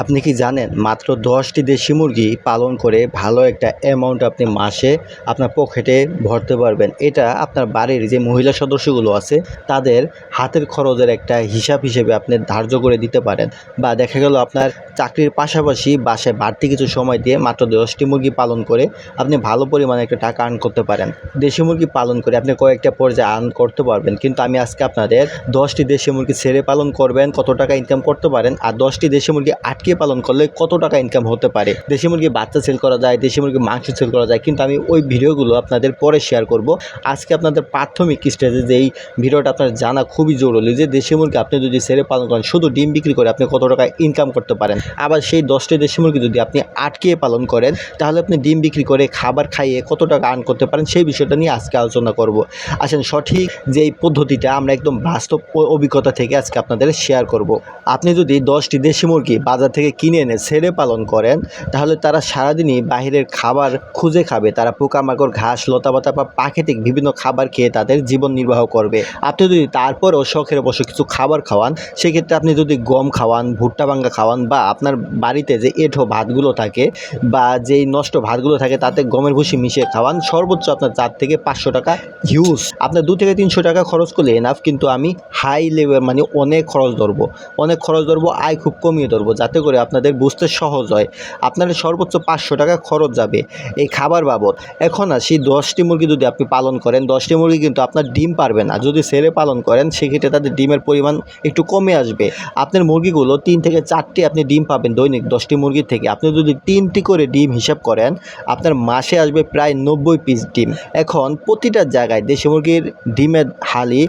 আপনি কি জানেন মাত্র ১০টি দেশি মুরগি পালন করে ভালো একটা অ্যামাউন্ট আপনি মাসে আপনার পকেটে ভরতে পারবেন। এটা আপনার বাড়ির যে মহিলা সদস্যগুলো আছে তাদের হাতের খরচের একটা হিসাব হিসেবে আপনি ধার্য করে দিতে পারেন। বা দেখা গেল আপনার চাকরির পাশাপাশি বাসায় বাড়তি কিছু সময় দিয়ে মাত্র ১০টি মুরগি পালন করে আপনি ভালো পরিমাণে একটা টাকা আর্ন করতে পারেন। দেশি মুরগি পালন করে আপনি কয়েকটা পর্যায়ে আর্ন করতে পারবেন। কিন্তু আমি আজকে আপনাদের ১০টি দেশি মুরগি ছেড়ে পালন করবেন কত টাকা ইনকাম করতে পারেন, আর ১০টি দেশি মুরগি আটকে পালন করলে কত টাকা ইনকাম হতে পারে। দেশি মুরগি বাচ্চা সেল করা যায়, দেশি মুরগি মাংস সেল করা যায়, কিন্তু আমি ওই ভিডিওগুলো আপনাদের পরে শেয়ার করব। আজকে আপনাদের প্রাথমিক স্টেজে যেই ভিডিওটা আপনার জানা খুবই জরুরি যে দেশি মুরগি আপনি যদি ছেড়ে পালন করেন শুধু ডিম বিক্রি করে আপনি কত টাকা ইনকাম করতে পারেন। আবার সেই ১০টি দেশি মুরগি যদি আপনি আটকে পালন করেন তাহলে আপনি ডিম বিক্রি করে খাবার খাইয়ে কত টাকা আর্ন করতে পারেন সেই বিষয়টা নিয়ে আজকে আলোচনা করব। আসেন সঠিক যেই পদ্ধতিটা আমরা একদম বাস্তব অভিজ্ঞতা থেকে আজকে আপনাদের শেয়ার করব। আপনি যদি 10টি দেশি মুরগি বাজার থেকে কিনে এনে ছেড়ে পালন করেন তাহলে তারা সারাদিনই বাহিরের খাবার খুঁজে খাবে। তারা পোকামাকড়, ঘাস, লতাপাতা বা প্রাকৃতিক বিভিন্ন খাবার খেয়ে তাদের জীবন নির্বাহ করবে। আপনি যদি তারপরেও শখের বশে কিছু খাবার খাওয়ান, সেক্ষেত্রে আপনি যদি গম খাওয়ান, ভুট্টা ভাঙ্গা খাওয়ান, বা আপনার বাড়িতে যে এঁঠো ভাতগুলো থাকে বা যেই নষ্ট ভাতগুলো থাকে তাতে গমের ভুসি মিশিয়ে খাওয়ান, সর্বোচ্চ আপনার 4 থেকে 500 টাকা হিউজ আপনার 2 থেকে 300 টাকা খরচ করলে এনাফ। কিন্তু আমি হাই লেভেল মানে অনেক খরচ ধরবো, আয় খুব কমিয়ে ধরবো, যাতে করে আপনাদের বুঝতে সহজ হয়। আপনাদের সর্বোচ্চ 500 টাকা খরচ যাবে এই খাবার বাবদ। এখন আসি 10টি মুরগি যদি আপনি পালন করেন, 10টি মুরগি কিন্তু আপনার ডিম পারবে না। যদি ছেড়ে পালন করেন সেক্ষেত্রে তাদের ডিমের পরিমাণ একটু কমে আসবে। আপনার মুরগিগুলো 3 থেকে 4টি আপনি ডিম পাবেন দৈনিক 10টি মুরগি থেকে। আপনি যদি 3টি করে ডিম হিসাব করেন আপনার মাসে আসবে প্রায় 90 পিস ডিম। এখন প্রতিটা জায়গায় দেশি মুরগির ডিমের হালি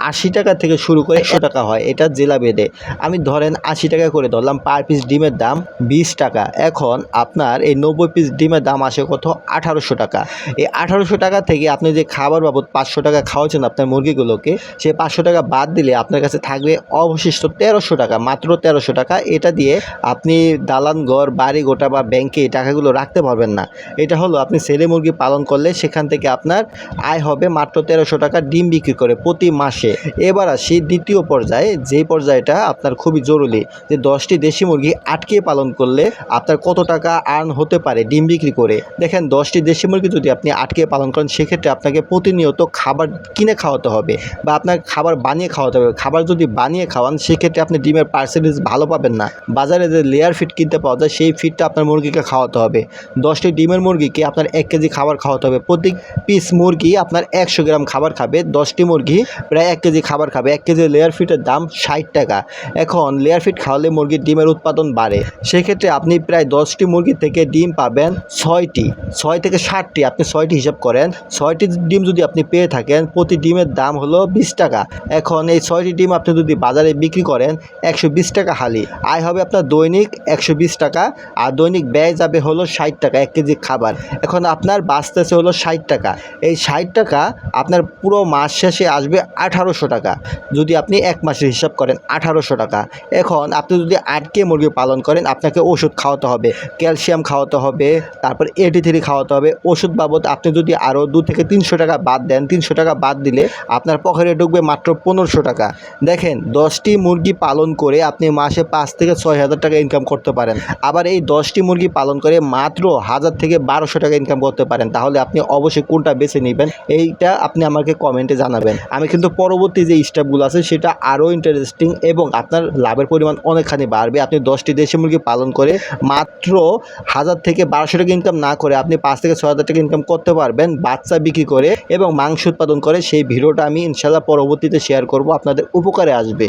80 টাকা থেকে শুরু করে 100 টাকা হয়, এটা জেলা ভেদে। আমি ধরেন 80 টাকা করে ধরলাম, পার পিস ডিমের দাম 20 টাকা। এখন আপনার এই 90 পিস ডিমের দাম আসে কত? 1800 টাকা। এই 1800 টাকা থেকে আপনি যে খাবার বাবদ 500 টাকা খাওয়াচ্ছেন আপনার মুরগিগুলোকে, সেই 500 টাকা বাদ দিলে আপনার কাছে থাকবে অবশিষ্ট 1300 টাকা, মাত্র 1300 টাকা। এটা দিয়ে আপনি দালান ঘর, বাড়ি গোটা বা ব্যাংকে এই টাকাগুলো রাখতে পারবেন না। এটা হলো আপনি ছেলে মুরগি পালন করলে সেখান থেকে আপনার আয় হবে মাত্র 1300 টাকা ডিম বিক্রি করে প্রতি মাসে। এবার আসি দ্বিতীয় পর্যায়ে, যেই পর্যায়টা আপনার খুবই জরুরি, যে 10টি দেশি মুরগি আটকে পালন করলে আপনার কত টাকা আর্ন হতে পারে ডিম বিক্রি করে। দেখেন 10টি দেশি মুরগি যদি আপনি আটকে পালন করেন সেক্ষেত্রে আপনাকে প্রতিনিয়ত খাবার কিনে খাওয়াতে হবে বা আপনার খাবার বানিয়ে খাওয়াতে হবে। খাবার যদি বানিয়ে খাওয়ান সেক্ষেত্রে আপনি ডিমের পার্সেন্টেজ ভালো পাবেন না। বাজারে যে লেয়ার ফিড কিনতে পাওয়া যায় সেই ফিডটা আপনার মুরগিকে খাওয়াতে হবে। 10টি ডিমের মুরগিকে আপনার 1 কেজি খাবার খাওয়াতে হবে। প্রতি পিস মুরগি আপনার 100 গ্রাম খাবার খাবে, 10টি মুরগি প্রায় 1 কেজি খাবার খাবে। 1 কেজি লেয়ার ফিডের দাম 60 টাকা। এখন লেয়ার ফিড খাওয়ালে মুরগির ডিমের উৎপাদন বাড়ে। সেক্ষেত্রে আপনি প্রায় 10টি মুরগি থেকে ডিম পাবেন 6টি, 6 থেকে 60টি। আপনি 6টি হিসাব করেন, 6টি ডিম যদি আপনি পেয়ে থাকেন প্রতি ডিমের দাম হলো 20 টাকা। এখন এই 6টি ডিম আপনি যদি বাজারে বিক্রি করেন 120 টাকা হালি, আয় হবে আপনার দৈনিক 120 টাকা, আর দৈনিক ব্যয় যাবে হলো 60 টাকা 1 কেজি খাবার। এখন আপনার বাঁচতেছে হলো 60 টাকা। এই 60 টাকা আপনার পুরো মাস শেষে আসবে 1800 টাকা। যদি আপনি 1 মাসের হিসাব করেন 1800 টাকা। এখন আপনি যদি আটকে মুরগি পালন করেন আপনাকে ওষুধ খাওয়াতে হবে, ক্যালসিয়াম খাওয়াতে হবে, তারপর AT3 খাওয়াতে হবে। ওষুধ বাবদ আপনি যদি আরও 2 থেকে 300 টাকা বাদ দেন, 300 টাকা বাদ দিলে আপনার পকেটে ঢুকবে মাত্র 1500 টাকা। দেখেন 10টি মুরগি পালন করে আপনি মাসে 5 থেকে 6000 টাকা ইনকাম করতে পারেন। আবার এই 10টি মুরগি পালন করে মাত্র 1000 থেকে 1200 টাকা ইনকাম করতে পারেন। তাহলে আপনি অবশ্যই কোনটা বেছে নেবেন এইটা আপনি আমাকে কমেন্টে জানাবেন। আমি কিন্তু পরবর্তী যে স্টেপগুলো আছে সেটা আরও ইন্টারেস্টিং এবং আপনার লাভের পরিমাণ অনেকখানি বাড়বে। আপনি 10টি দেশি মুরগি পালন করে মাত্র 1000 থেকে 1200 টাকা ইনকাম না করে আপনি 5 থেকে 6000 টাকা ইনকাম করতে পারবেন বাচ্চা বিক্রি করে এবং মাংস উৎপাদন করে। সেই ভিডিওটা আমি ইনশাল্লাহ পরবর্তীতে শেয়ার করব, আপনাদের উপকারে আসবে।